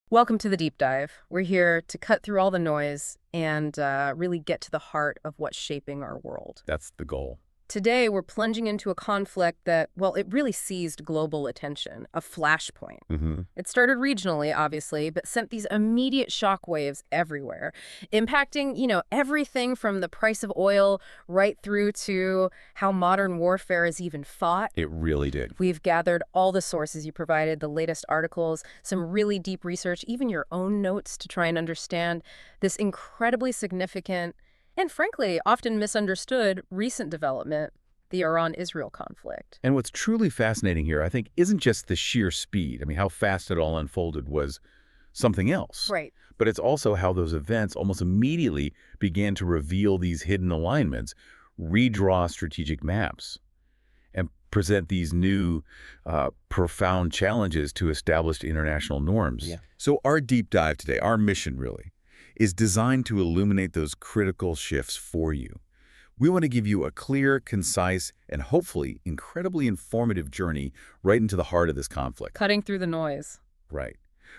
Welcome to the deep dive. We're here to cut through all the noise and really get to the heart of what's shaping our world. That's the goal. Today, we're plunging into a conflict that, well, it really seized global attention, a flashpoint. Mm-hmm. It started regionally, obviously, but sent these immediate shockwaves everywhere, impacting, everything from the price of oil right through to how modern warfare is even fought. It really did. We've gathered all the sources you provided, the latest articles, some really deep research, even your own notes to try and understand this incredibly significant and frankly often misunderstood recent development, the Iran-Israel conflict. And what's truly fascinating here, I think, isn't just the sheer speed. I mean, how fast it all unfolded was something else. Right. But it's also how those events almost immediately began to reveal these hidden alignments, redraw strategic maps, and present these new, profound challenges to established international norms. Yeah. So our deep dive today, our mission really, is designed to illuminate those critical shifts for you. We want to give you a clear, concise, and hopefully incredibly informative journey right into the heart of this conflict. Cutting through the noise. Right.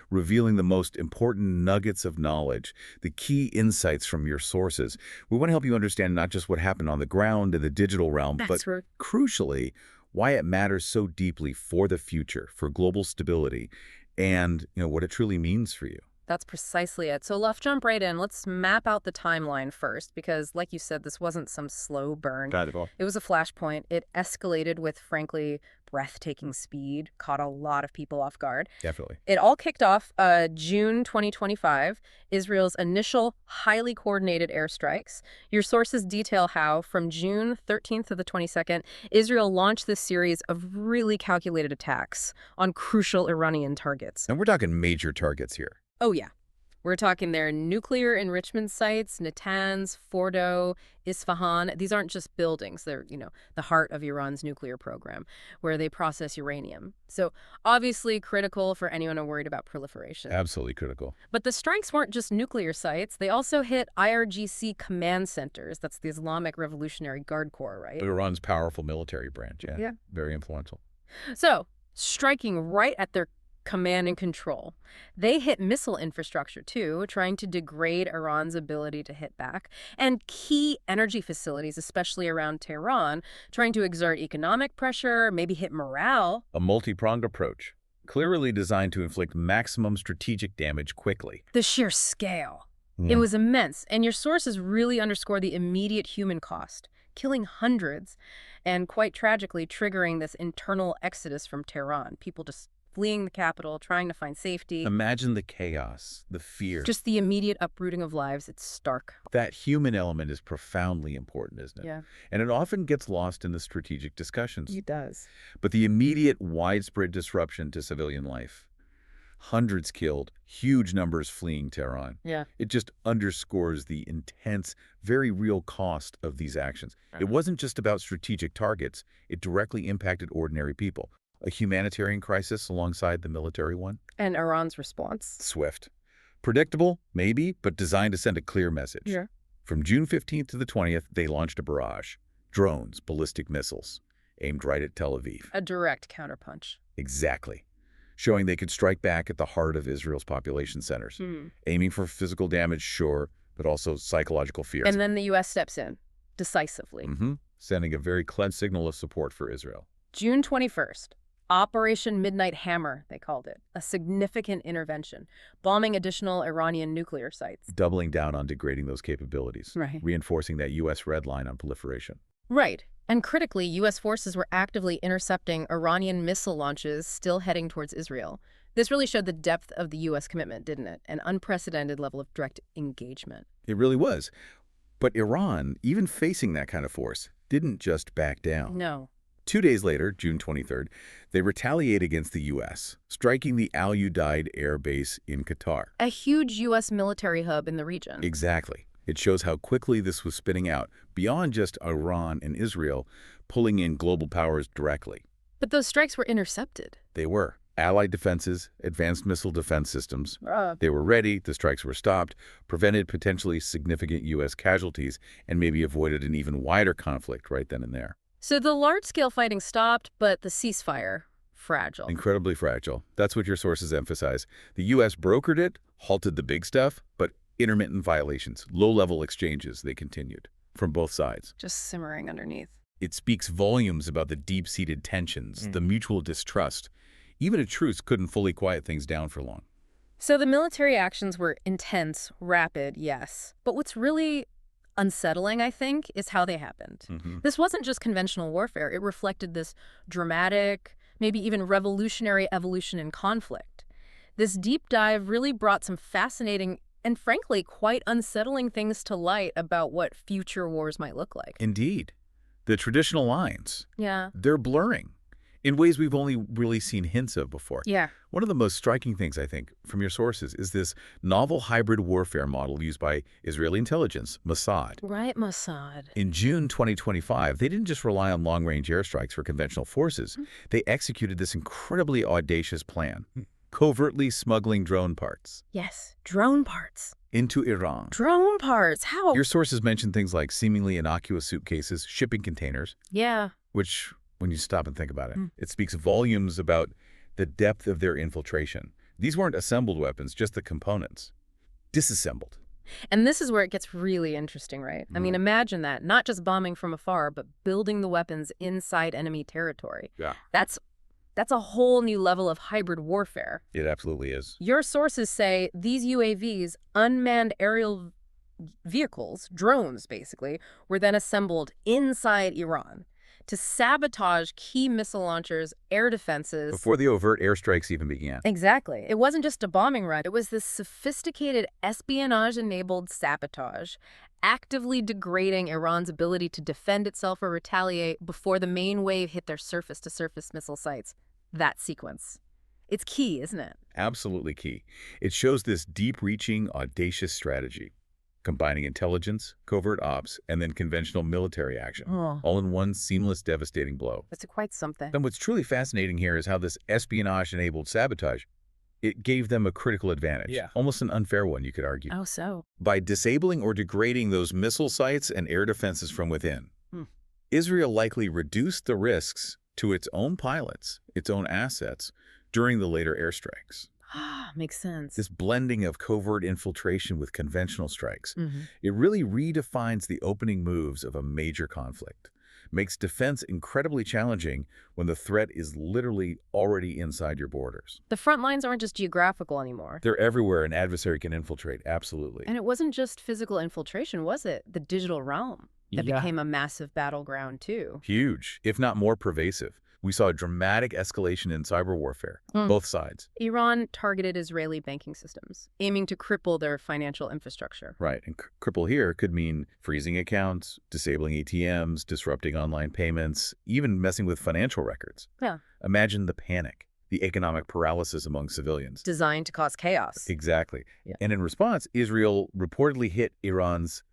Revealing the most important nuggets of knowledge, the key insights from your sources. We want to help you understand not just what happened on the ground in the digital realm, but crucially, why it matters so deeply for the future, for global stability, and what it truly means for you. That's precisely it. So let's jump right in. Let's map out the timeline first, because like you said, this wasn't some slow burn. Got it all. It was a flashpoint. It escalated with, frankly, breathtaking speed, caught a lot of people off guard. Definitely. It all kicked off June 2025, Israel's initial highly coordinated airstrikes. Your sources detail how, from June 13th to the 22nd, Israel launched this series of really calculated attacks on crucial Iranian targets. And we're talking major targets here. Oh, yeah. We're talking their nuclear enrichment sites, Natanz, Fordo, Isfahan. These aren't just buildings. They're, the heart of Iran's nuclear program, where they process uranium. So obviously critical for anyone worried about proliferation. Absolutely critical. But the strikes weren't just nuclear sites. They also hit IRGC command centers. That's the Islamic Revolutionary Guard Corps, right? Iran's powerful military branch. Yeah. Very influential. So striking right at their command and control. They hit missile infrastructure, too, trying to degrade Iran's ability to hit back, and key energy facilities, especially around Tehran, trying to exert economic pressure, maybe hit morale. A multi-pronged approach, clearly designed to inflict maximum strategic damage quickly. The sheer scale. It was immense, and your sources really underscore the immediate human cost, killing hundreds, and quite tragically triggering this internal exodus from Tehran. People just fleeing the capital, trying to find safety. Imagine the chaos, the fear. Just the immediate uprooting of lives. It's stark. That human element is profoundly important, isn't it? Yeah. And it often gets lost in the strategic discussions. It does. But the immediate widespread disruption to civilian life, hundreds killed, huge numbers fleeing Tehran. Yeah. It just underscores the intense, very real cost of these actions. It wasn't just about strategic targets. It directly impacted ordinary people. A humanitarian crisis alongside the military one. And Iran's response? Swift. Predictable, maybe, but designed to send a clear message. Yeah. From June 15th to the 20th, they launched a barrage. Drones, ballistic missiles, aimed right at Tel Aviv. A direct counterpunch. Exactly. Showing they could strike back at the heart of Israel's population centers. Aiming for physical damage, sure, but also psychological fear. And then the U.S. steps in, decisively. Sending a very clear signal of support for Israel. June 21st. Operation Midnight Hammer, they called it. A significant intervention, bombing additional Iranian nuclear sites. Doubling down on degrading those capabilities. Right. Reinforcing that U.S. red line on proliferation. Right. And critically, U.S. forces were actively intercepting Iranian missile launches still heading towards Israel. This really showed the depth of the U.S. commitment, didn't it? An unprecedented level of direct engagement. It really was. But Iran, even facing that kind of force, didn't just back down. No. 2 days later, June 23rd, they retaliate against the U.S., striking the Al Udeid air base in Qatar. A huge U.S. military hub in the region. Exactly. It shows how quickly this was spinning out, beyond just Iran and Israel, pulling in global powers directly. But those strikes were intercepted. They were. Allied defenses, advanced missile defense systems. They were ready, the strikes were stopped, prevented potentially significant U.S. casualties, and maybe avoided an even wider conflict right then and there. So the large-scale fighting stopped, but the ceasefire, fragile. Incredibly fragile. That's what your sources emphasize. The U.S. brokered it, halted the big stuff, but intermittent violations, low-level exchanges, they continued from both sides. Just simmering underneath. It speaks volumes about the deep-seated tensions, the mutual distrust. Even a truce couldn't fully quiet things down for long. So the military actions were intense, rapid, yes. But what's really unsettling, I think, is how they happened. This wasn't just conventional warfare. It reflected this dramatic, maybe even revolutionary evolution in conflict. This deep dive really brought some fascinating and, frankly, quite unsettling things to light about what future wars might look like. Indeed. The traditional lines, Yeah. they're blurring in ways we've only really seen hints of before. Yeah. One of the most striking things, I think, from your sources is this novel hybrid warfare model used by Israeli intelligence, Mossad. Right, Mossad. In June 2025, they didn't just rely on long-range airstrikes for conventional forces. They executed this incredibly audacious plan, covertly smuggling drone parts Yes, drone parts. into Iran. Drone parts. How? Your sources mention things like seemingly innocuous suitcases, shipping containers, Yeah. which, when you stop and think about it, it speaks volumes about the depth of their infiltration. These weren't assembled weapons, just the components. Disassembled. And this is where it gets really interesting, right? I mean, imagine that. Not just bombing from afar, but building the weapons inside enemy territory. Yeah. That's a whole new level of hybrid warfare. It absolutely is. Your sources say these UAVs, unmanned aerial vehicles, drones basically, were then assembled inside Iran to sabotage key missile launchers, air defenses. Before the overt airstrikes even began. Exactly. It wasn't just a bombing run. It was this sophisticated espionage-enabled sabotage, actively degrading Iran's ability to defend itself or retaliate before the main wave hit their surface-to-surface missile sites. That sequence. It's key, isn't it? Absolutely key. It shows this deep-reaching, audacious strategy, combining intelligence, covert ops, and then conventional military action, all in one seamless, devastating blow. That's quite something. Then what's truly fascinating here is how this espionage-enabled sabotage, it gave them a critical advantage. Yeah. Almost an unfair one, you could argue. Oh, so? By disabling or degrading those missile sites and air defenses from within, Israel likely reduced the risks to its own pilots, its own assets, during the later airstrikes. Makes sense. This blending of covert infiltration with conventional strikes, it really redefines the opening moves of a major conflict, makes defense incredibly challenging when the threat is literally already inside your borders. The front lines aren't just geographical anymore. They're everywhere an adversary can infiltrate, absolutely. And it wasn't just physical infiltration, was it? The digital realm that became a massive battleground, too. Huge, if not more pervasive. We saw a dramatic escalation in cyber warfare, both sides. Iran targeted Israeli banking systems, aiming to cripple their financial infrastructure. Right, and cripple here could mean freezing accounts, disabling ATMs, disrupting online payments, even messing with financial records. Yeah. Imagine the panic, the economic paralysis among civilians. Designed to cause chaos. Exactly. Yeah. And in response, Israel reportedly hit Iran's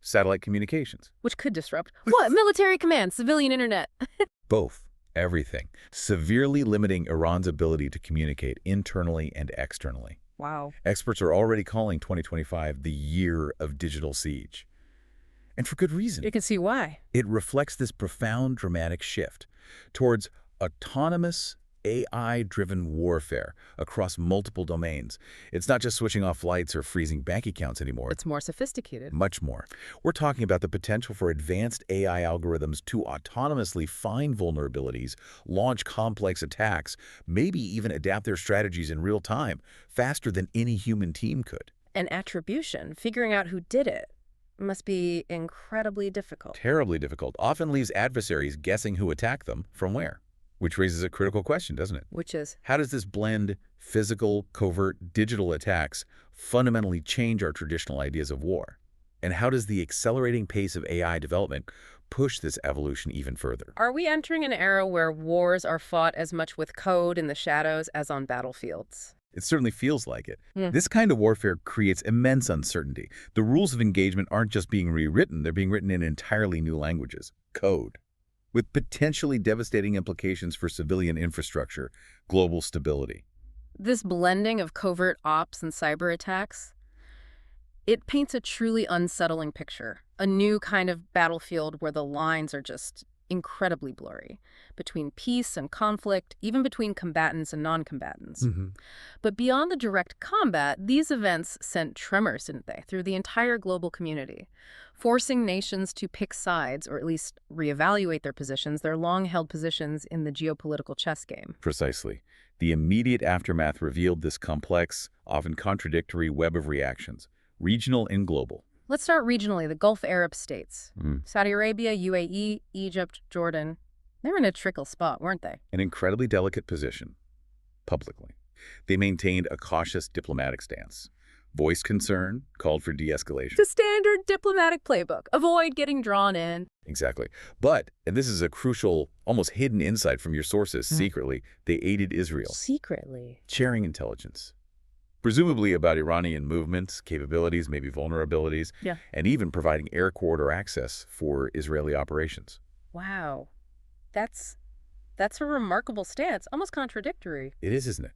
satellite communications. Which could disrupt what? Military command, civilian internet. Both. Everything. Severely limiting Iran's ability to communicate internally and externally. Wow. Experts are already calling 2025 the year of digital siege. And for good reason. You can see why. It reflects this profound dramatic shift towards autonomous AI-driven warfare across multiple domains. It's not just switching off lights or freezing bank accounts anymore. It's more sophisticated. Much more. We're talking about the potential for advanced AI algorithms to autonomously find vulnerabilities, launch complex attacks, maybe even adapt their strategies in real time, faster than any human team could. And attribution, figuring out who did it, must be incredibly difficult. Terribly difficult. Often leaves adversaries guessing who attacked them from where. Which raises a critical question, doesn't it? Which is? How does this blend physical, covert, digital attacks fundamentally change our traditional ideas of war? And how does the accelerating pace of AI development push this evolution even further? Are we entering an era where wars are fought as much with code in the shadows as on battlefields? It certainly feels like it. This kind of warfare creates immense uncertainty. The rules of engagement aren't just being rewritten, they're being written in entirely new languages, code, with potentially devastating implications for civilian infrastructure, global stability. This blending of covert ops and cyber attacks, it paints a truly unsettling picture. A new kind of battlefield where the lines are just incredibly blurry between peace and conflict, even between combatants and non-combatants. But beyond the direct combat, these events sent tremors, didn't they, through the entire global community, forcing nations to pick sides or at least reevaluate their positions, their long-held positions in the geopolitical chess game. Precisely. The immediate aftermath revealed this complex, often contradictory web of reactions, regional and global. Let's start regionally, the Gulf Arab states. Saudi Arabia, UAE, Egypt, Jordan. They were in a tricky spot, weren't they? An incredibly delicate position, publicly. They maintained a cautious diplomatic stance. Voiced concern, called for de-escalation. The standard diplomatic playbook. Avoid getting drawn in. Exactly. But, and this is a crucial, almost hidden insight from your sources, secretly, they aided Israel. Secretly? Sharing intelligence. Presumably about Iranian movements, capabilities, maybe vulnerabilities, and even providing air corridor access for Israeli operations. Wow. That's a remarkable stance, almost contradictory. It is, isn't it?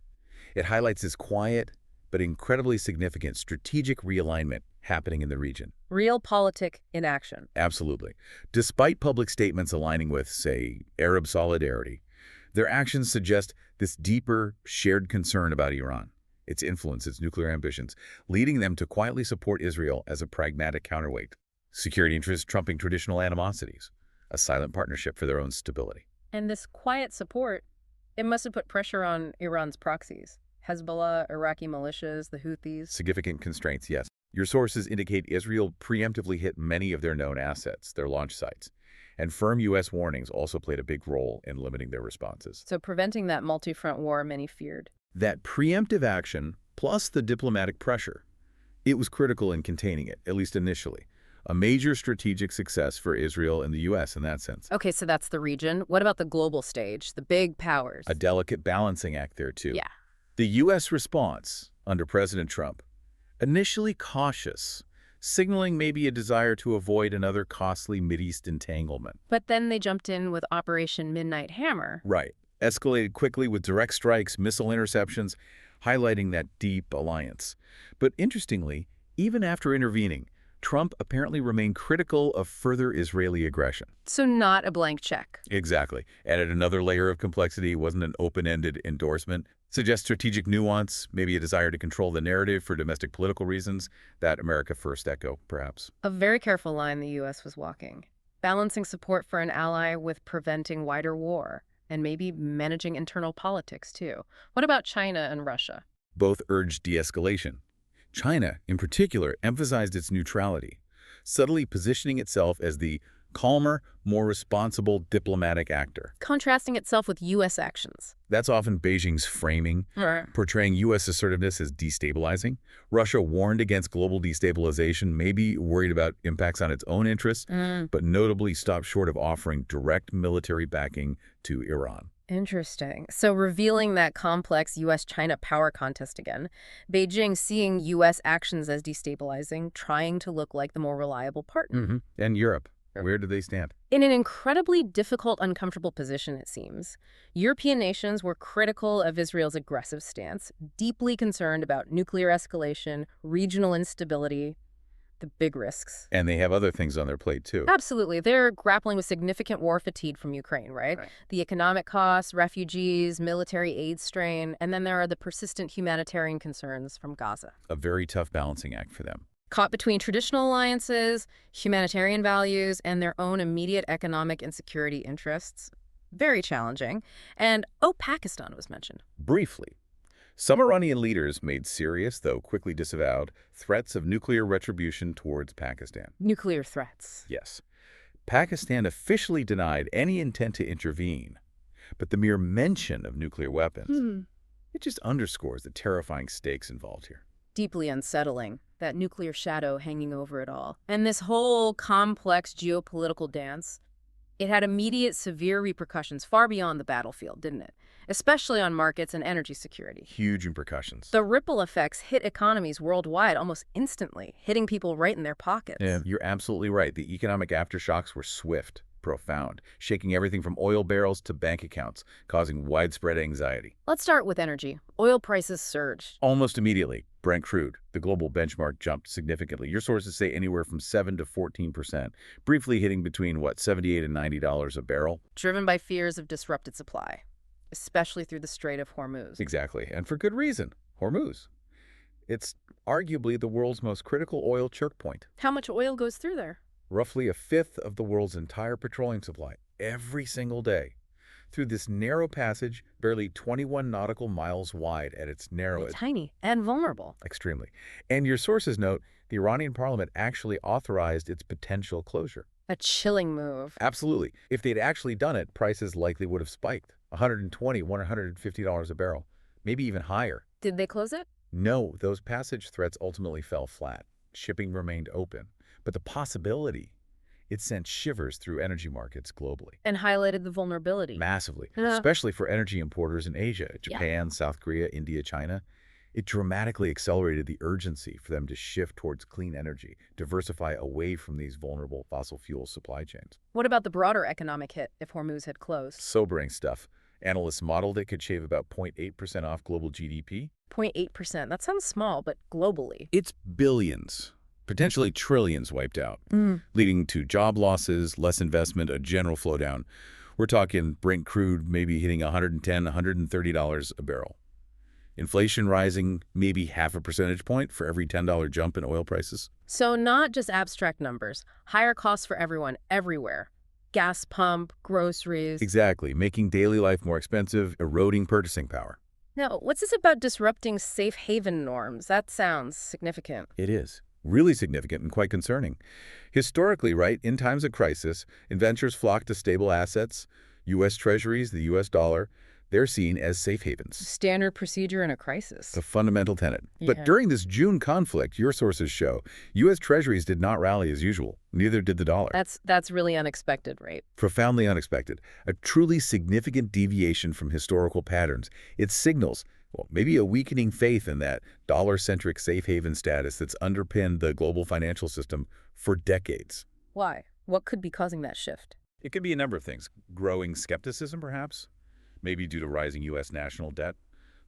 It highlights this quiet but incredibly significant strategic realignment happening in the region. Realpolitik in action. Absolutely. Despite public statements aligning with, say, Arab solidarity, their actions suggest this deeper, shared concern about Iran, its influence, its nuclear ambitions, leading them to quietly support Israel as a pragmatic counterweight. Security interests trumping traditional animosities, a silent partnership for their own stability. And this quiet support, it must have put pressure on Iran's proxies. Hezbollah, Iraqi militias, the Houthis. Significant constraints, yes. Your sources indicate Israel preemptively hit many of their known assets, their launch sites, and firm U.S. warnings also played a big role in limiting their responses. So preventing that multi-front war many feared. That preemptive action, plus the diplomatic pressure, it was critical in containing it, at least initially. A major strategic success for Israel and the U.S. in that sense. Okay, so that's the region. What about the global stage, the big powers? A delicate balancing act there, too. Yeah. The U.S. response, under President Trump, initially cautious, signaling maybe a desire to avoid another costly Mideast entanglement. But then they jumped in with Operation Midnight Hammer. Right. Escalated quickly with direct strikes, missile interceptions, highlighting that deep alliance. But interestingly, even after intervening, Trump apparently remained critical of further Israeli aggression. So not a blank check. Exactly. Added another layer of complexity. It wasn't an open-ended endorsement. Suggests strategic nuance, maybe a desire to control the narrative for domestic political reasons, that America First echo, perhaps. A very careful line the U.S. was walking, balancing support for an ally with preventing wider war, and maybe managing internal politics, too. What about China and Russia? Both urged de-escalation. China, in particular, emphasized its neutrality, subtly positioning itself as the calmer, more responsible diplomatic actor. Contrasting itself with U.S. actions. That's often Beijing's framing, portraying U.S. assertiveness as destabilizing. Russia warned against global destabilization, maybe worried about impacts on its own interests, but notably stopped short of offering direct military backing to Iran. Interesting. So revealing that complex U.S.-China power contest again, Beijing seeing U.S. actions as destabilizing, trying to look like the more reliable partner. And Europe. Where do they stand? In an incredibly difficult, uncomfortable position, it seems. European nations were critical of Israel's aggressive stance, deeply concerned about nuclear escalation, regional instability, the big risks. And they have other things on their plate, too. Absolutely. They're grappling with significant war fatigue from Ukraine, right? The economic costs, refugees, military aid strain, and then there are the persistent humanitarian concerns from Gaza. A very tough balancing act for them. Caught between traditional alliances, humanitarian values, and their own immediate economic and security interests. Very challenging. And, Pakistan was mentioned. Briefly. Some Iranian leaders made serious, though quickly disavowed, threats of nuclear retribution towards Pakistan. Nuclear threats. Yes. Pakistan officially denied any intent to intervene, but the mere mention of nuclear weapons, it just underscores the terrifying stakes involved here. Deeply unsettling, that nuclear shadow hanging over it all. And this whole complex geopolitical dance, it had immediate severe repercussions far beyond the battlefield, didn't it? Especially on markets and energy security. Huge repercussions. The ripple effects hit economies worldwide almost instantly, hitting people right in their pockets. Yeah, you're absolutely right. The economic aftershocks were swift. profound, shaking everything from oil barrels to bank accounts, causing widespread anxiety. Let's start with energy. Oil prices surged. Almost immediately, Brent crude, the global benchmark, jumped significantly. Your sources say anywhere from 7 to 14%, briefly hitting between, $78 and $90 a barrel? Driven by fears of disrupted supply, especially through the Strait of Hormuz. Exactly, and for good reason. Hormuz. It's arguably the world's most critical oil choke point. How much oil goes through there? Roughly a fifth of the world's entire petroleum supply, every single day. Through this narrow passage, barely 21 nautical miles wide at its narrowest. Tiny and vulnerable. Extremely. And your sources note the Iranian parliament actually authorized its potential closure. A chilling move. Absolutely. If they'd actually done it, prices likely would have spiked. $120, $150 a barrel, maybe even higher. Did they close it? No, those passage threats ultimately fell flat. Shipping remained open. But the possibility, it sent shivers through energy markets globally. And highlighted the vulnerability. Massively, especially for energy importers in Asia, Japan, South Korea, India, China. It dramatically accelerated the urgency for them to shift towards clean energy, diversify away from these vulnerable fossil fuel supply chains. What about the broader economic hit if Hormuz had closed? Sobering stuff. Analysts modeled it could shave about 0.8% off global GDP. 0.8%. That sounds small, but globally. It's billions, potentially trillions wiped out, leading to job losses, less investment, a general slowdown. We're talking Brent crude maybe hitting $110, $130 a barrel. Inflation rising maybe half a percentage point for every $10 jump in oil prices. So not just abstract numbers, higher costs for everyone, everywhere. Gas pump, groceries. Exactly, making daily life more expensive, eroding purchasing power. Now, what's this about disrupting safe haven norms? That sounds significant. It is. Really significant and quite concerning. Historically, right, in times of crisis, investors flock to stable assets. U.S. Treasuries, the U.S. dollar, they're seen as safe havens. Standard procedure in a crisis. A fundamental tenet. But during this June conflict, your sources show, U.S. Treasuries did not rally as usual. Neither did the dollar. That's really unexpected, right? Profoundly unexpected. A truly significant deviation from historical patterns. It signals, well, maybe a weakening faith in that dollar-centric safe haven status that's underpinned the global financial system for decades. Why? What could be causing that shift? It could be a number of things. Growing skepticism, perhaps? Maybe due to rising U.S. national debt,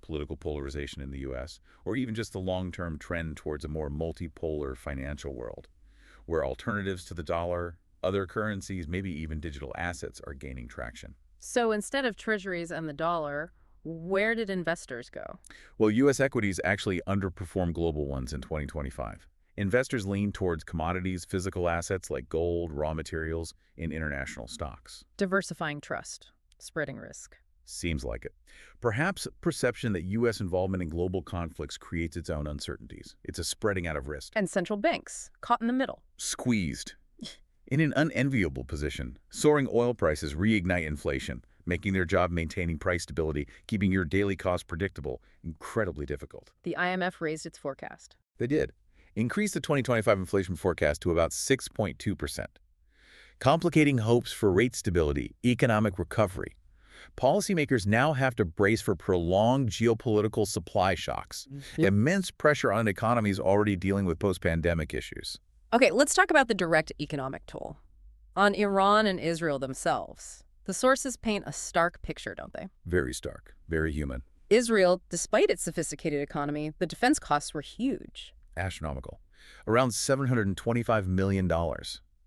political polarization in the U.S., or even just the long-term trend towards a more multipolar financial world, where alternatives to the dollar, other currencies, maybe even digital assets are gaining traction. So instead of treasuries and the dollar, where did investors go? Well, U.S. equities actually underperformed global ones in 2025. Investors lean towards commodities, physical assets like gold, raw materials, and international stocks. Diversifying trust, spreading risk. Seems like it. Perhaps perception that U.S. involvement in global conflicts creates its own uncertainties. It's a spreading out of risk. And central banks, caught in the middle. Squeezed. In an unenviable position, soaring oil prices reignite inflation, making their job maintaining price stability, keeping your daily costs predictable, incredibly difficult. The IMF raised its forecast. They did. Increased the 2025 inflation forecast to about 6.2%. Complicating hopes for rate stability, economic recovery. Policymakers now have to brace for prolonged geopolitical supply shocks, immense pressure on economies already dealing with post-pandemic issues. Okay, let's talk about the direct economic toll. On Iran and Israel themselves, the sources paint a stark picture, don't they? Very stark, very human. Israel, despite its sophisticated economy, the defense costs were huge. Astronomical. Around $725 million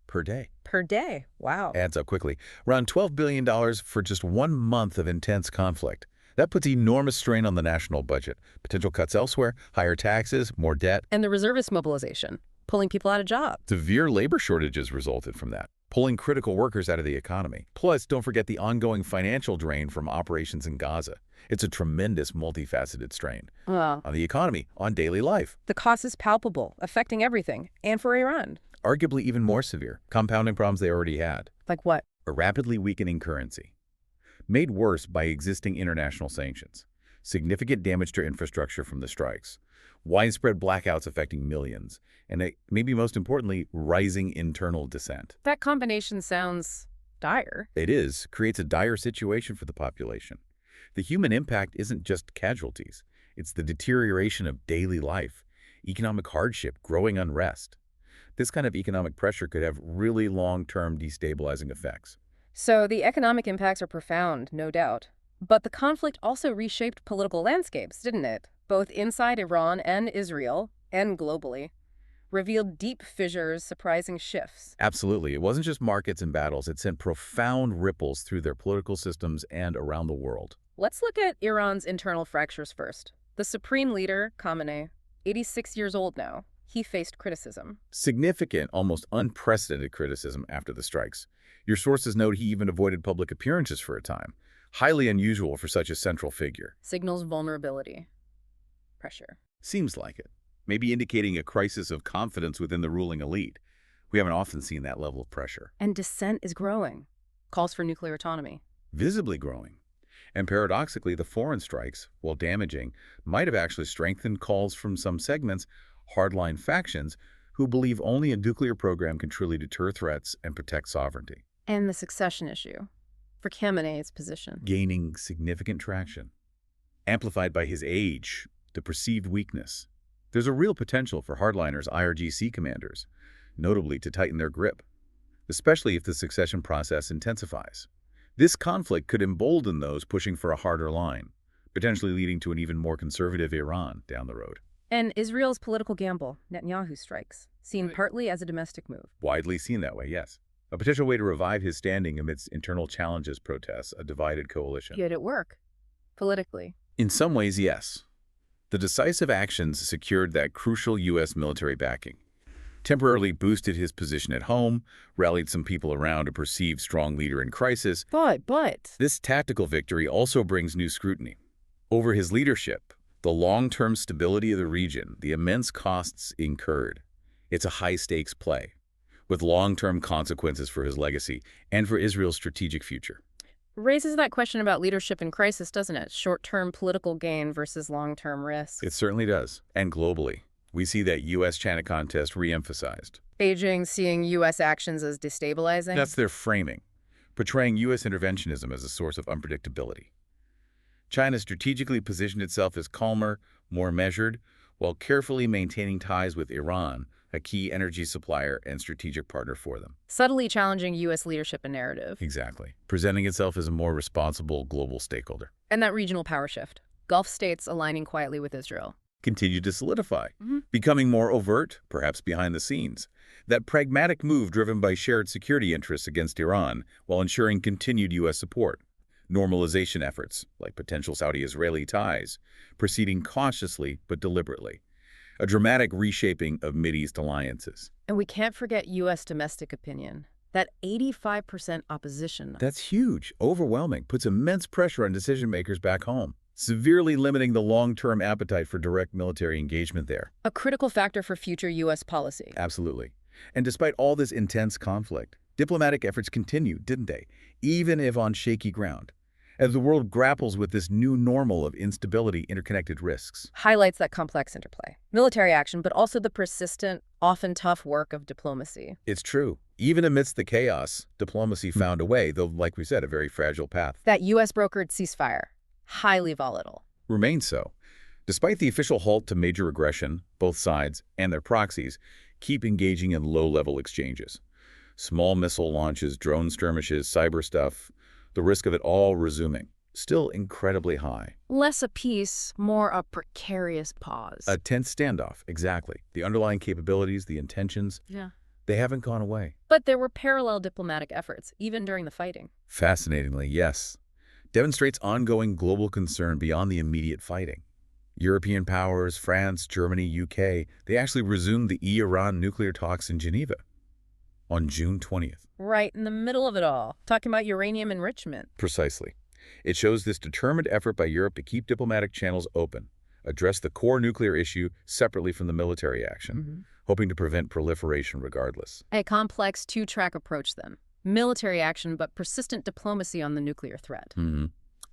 per day. Per day. Wow. Adds up quickly. Around $12 billion for just 1 month of intense conflict. That puts enormous strain on the national budget. Potential cuts elsewhere, higher taxes, more debt. And the reservist mobilization, pulling people out of jobs. Severe labor shortages resulted from that, pulling critical workers out of the economy. Plus, don't forget the ongoing financial drain from operations in Gaza. It's a tremendous multifaceted strain. On the economy, on daily life. The cost is palpable, affecting everything, and for Iran. Arguably even more severe, compounding problems they already had. Like what? A rapidly weakening currency, made worse by existing international sanctions, significant damage to infrastructure from the strikes, widespread blackouts affecting millions, and maybe most importantly, rising internal dissent. That combination sounds dire. It is, creates a dire situation for the population. The human impact isn't just casualties. It's the deterioration of daily life, economic hardship, growing unrest. This kind of economic pressure could have really long-term destabilizing effects. So the economic impacts are profound, no doubt. But the conflict also reshaped political landscapes, didn't it? Both inside Iran and Israel, and globally. Revealed deep fissures, surprising shifts. Absolutely. It wasn't just markets and battles. It sent profound ripples through their political systems and around the world. Let's look at Iran's internal fractures first. The supreme leader, Khamenei, 86 years old now, he faced criticism. Significant, almost unprecedented criticism after the strikes. Your sources note he even avoided public appearances for a time. Highly unusual for such a central figure. Signals vulnerability. Pressure. Seems like it. Maybe indicating a crisis of confidence within the ruling elite. We haven't often seen that level of pressure. And dissent is growing. Calls for nuclear autonomy. Visibly growing. And paradoxically, the foreign strikes, while damaging, might have actually strengthened calls from some segments, hardline factions, who believe only a nuclear program can truly deter threats and protect sovereignty. And the succession issue. For Khamenei's position. Gaining significant traction. Amplified by his age, the perceived weakness. There's a real potential for hardliners' IRGC commanders, notably to tighten their grip, especially if the succession process intensifies. This conflict could embolden those pushing for a harder line, potentially leading to an even more conservative Iran down the road. And Israel's political gamble, Netanyahu strikes, seen partly as a domestic move. Widely seen that way, yes. A potential way to revive his standing amidst internal challenges, protests, a divided coalition. Did it work? Politically? In some ways, yes. The decisive actions secured that crucial U.S. military backing, temporarily boosted his position at home, rallied some people around a perceived strong leader in crisis. But... This tactical victory also brings new scrutiny. Over his leadership, the long-term stability of the region, the immense costs incurred. It's a high-stakes play, with long-term consequences for his legacy and for Israel's strategic future. Raises that question about leadership in crisis, doesn't it? Short-term political gain versus long-term risk. It certainly does. And globally, we see that U.S.-China contest re-emphasized. Beijing seeing U.S. actions as destabilizing? That's their framing, portraying U.S. interventionism as a source of unpredictability. China strategically positioned itself as calmer, more measured, while carefully maintaining ties with Iran, a key energy supplier and strategic partner for them. Subtly challenging U.S. leadership and narrative. Exactly. Presenting itself as a more responsible global stakeholder. And that regional power shift. Gulf states aligning quietly with Israel. Continued to solidify, becoming more overt, perhaps behind the scenes. That pragmatic move driven by shared security interests against Iran while ensuring continued U.S. support. Normalization efforts, like potential Saudi-Israeli ties, proceeding cautiously but deliberately. A dramatic reshaping of Mideast alliances. And we can't forget U.S. domestic opinion. That 85% opposition. That's huge, overwhelming, puts immense pressure on decision-makers back home, severely limiting the long-term appetite for direct military engagement there. A critical factor for future U.S. policy. Absolutely. And despite all this intense conflict, diplomatic efforts continued, didn't they? Even if on shaky ground. As the world grapples with this new normal of instability, interconnected risks. Highlights that complex interplay. Military action, but also the persistent, often tough work of diplomacy. It's true. Even amidst the chaos, diplomacy found a way, though, like we said, a very fragile path. That U.S.-brokered ceasefire, highly volatile. Remains so. Despite the official halt to major aggression, both sides and their proxies keep engaging in low-level exchanges. Small missile launches, drone skirmishes, cyber stuff, the risk of it all resuming, still incredibly high. Less a peace, more a precarious pause. A tense standoff, exactly. The underlying capabilities, the intentions, they haven't gone away. But there were parallel diplomatic efforts, even during the fighting. Fascinatingly, yes. Demonstrates ongoing global concern beyond the immediate fighting. European powers, France, Germany, UK, they actually resumed the Iran nuclear talks in Geneva on June 20th. Right in the middle of it all, talking about uranium enrichment. Precisely. It shows this determined effort by Europe to keep diplomatic channels open, address the core nuclear issue separately from the military action, hoping to prevent proliferation regardless. A complex two-track approach then. Military action, but persistent diplomacy on the nuclear threat.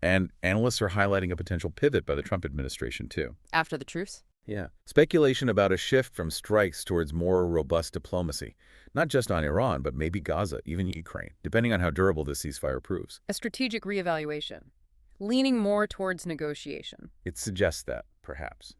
And analysts are highlighting a potential pivot by the Trump administration, too. After the truce? Yeah. Speculation about a shift from strikes towards more robust diplomacy, not just on Iran, but maybe Gaza, even Ukraine, depending on how durable this ceasefire proves. A strategic reevaluation, leaning more towards negotiation. It suggests that, perhaps.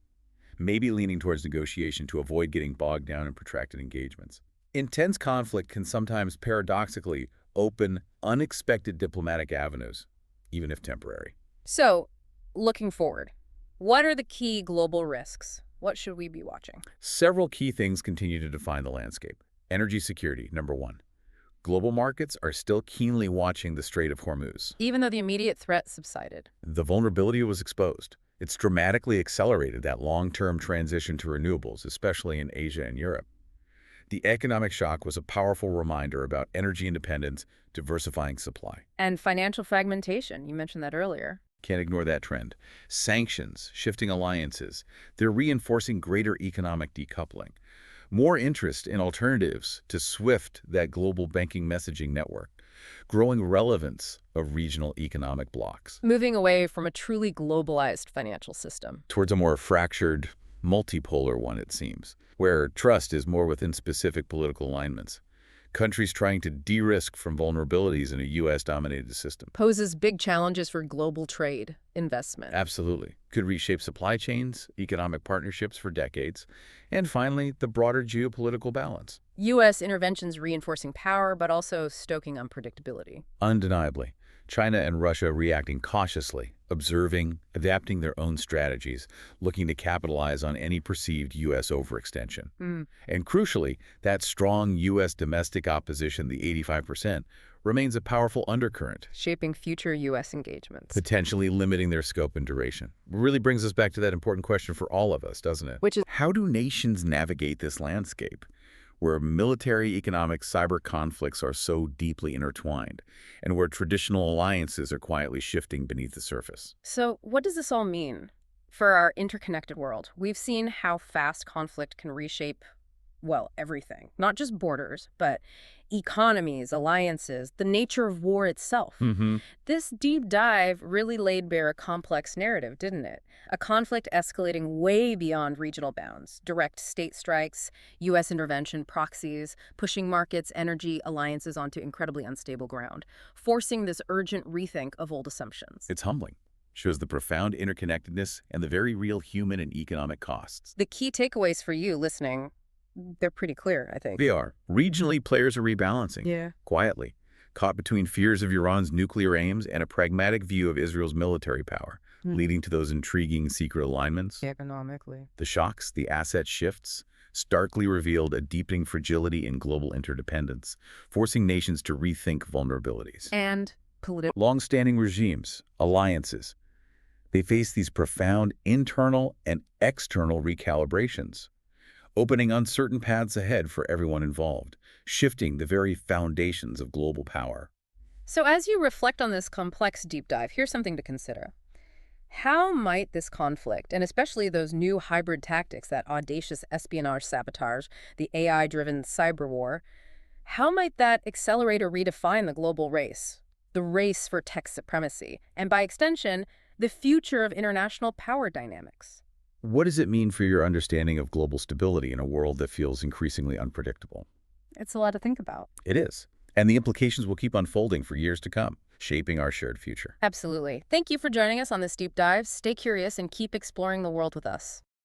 Maybe leaning towards negotiation to avoid getting bogged down in protracted engagements. Intense conflict can sometimes paradoxically open unexpected diplomatic avenues, even if temporary. So, looking forward, what are the key global risks? What should we be watching? Several key things continue to define the landscape. Energy security, number one. Global markets are still keenly watching the Strait of Hormuz. Even though the immediate threat subsided. The vulnerability was exposed. It's dramatically accelerated that long-term transition to renewables, especially in Asia and Europe. The economic shock was a powerful reminder about energy independence, diversifying supply. And financial fragmentation, you mentioned that earlier. Can't ignore that trend. Sanctions, shifting alliances, they're reinforcing greater economic decoupling. More interest in alternatives to SWIFT, that global banking messaging network. Growing relevance of regional economic blocs. Moving away from a truly globalized financial system. Towards a more fractured, multipolar one, it seems, where trust is more within specific political alignments. Countries trying to de-risk from vulnerabilities in a U.S.-dominated system. Poses big challenges for global trade, investment. Absolutely. Could reshape supply chains, economic partnerships for decades, and finally, the broader geopolitical balance. U.S. interventions reinforcing power, but also stoking unpredictability. Undeniably. China and Russia reacting cautiously, observing, adapting their own strategies, looking to capitalize on any perceived U.S. overextension. And crucially, that strong U.S. domestic opposition, the 85%, remains a powerful undercurrent, shaping future U.S. engagements. potentially limiting their scope and duration. Really brings us back to that important question for all of us, doesn't it? Which is, how do nations navigate this landscape, where military, economic, cyber conflicts are so deeply intertwined, and where traditional alliances are quietly shifting beneath the surface? so what does this all mean for our interconnected world? We've seen how fast conflict can reshape, well, everything. Not just borders, but economies, alliances, the nature of war itself. This deep dive really laid bare a complex narrative, didn't it? A conflict escalating way beyond regional bounds. Direct state strikes, U.S. intervention, proxies, pushing markets, energy, alliances onto incredibly unstable ground, forcing this urgent rethink of old assumptions. It's humbling. Shows the profound interconnectedness and the very real human and economic costs. The key takeaways for you listening, they're pretty clear, I think. They are. Regionally, players are rebalancing. Quietly. Caught between fears of Iran's nuclear aims and a pragmatic view of Israel's military power, leading to those intriguing secret alignments. Economically. The shocks, the asset shifts, starkly revealed a deepening fragility in global interdependence, forcing nations to rethink vulnerabilities. And political. Long-standing regimes, alliances, they face these profound internal and external recalibrations, opening uncertain paths ahead for everyone involved, shifting the very foundations of global power. So as you reflect on this complex deep dive, here's something to consider. How might this conflict, and especially those new hybrid tactics, that audacious espionage sabotage, the AI-driven cyber war, how might that accelerate or redefine the global race, the race for tech supremacy, and by extension, the future of international power dynamics? What does it mean for your understanding of global stability in a world that feels increasingly unpredictable? It's a lot to think about. It is. And the implications will keep unfolding for years to come, shaping our shared future. Absolutely. Thank you for joining us on this deep dive. Stay curious and keep exploring the world with us.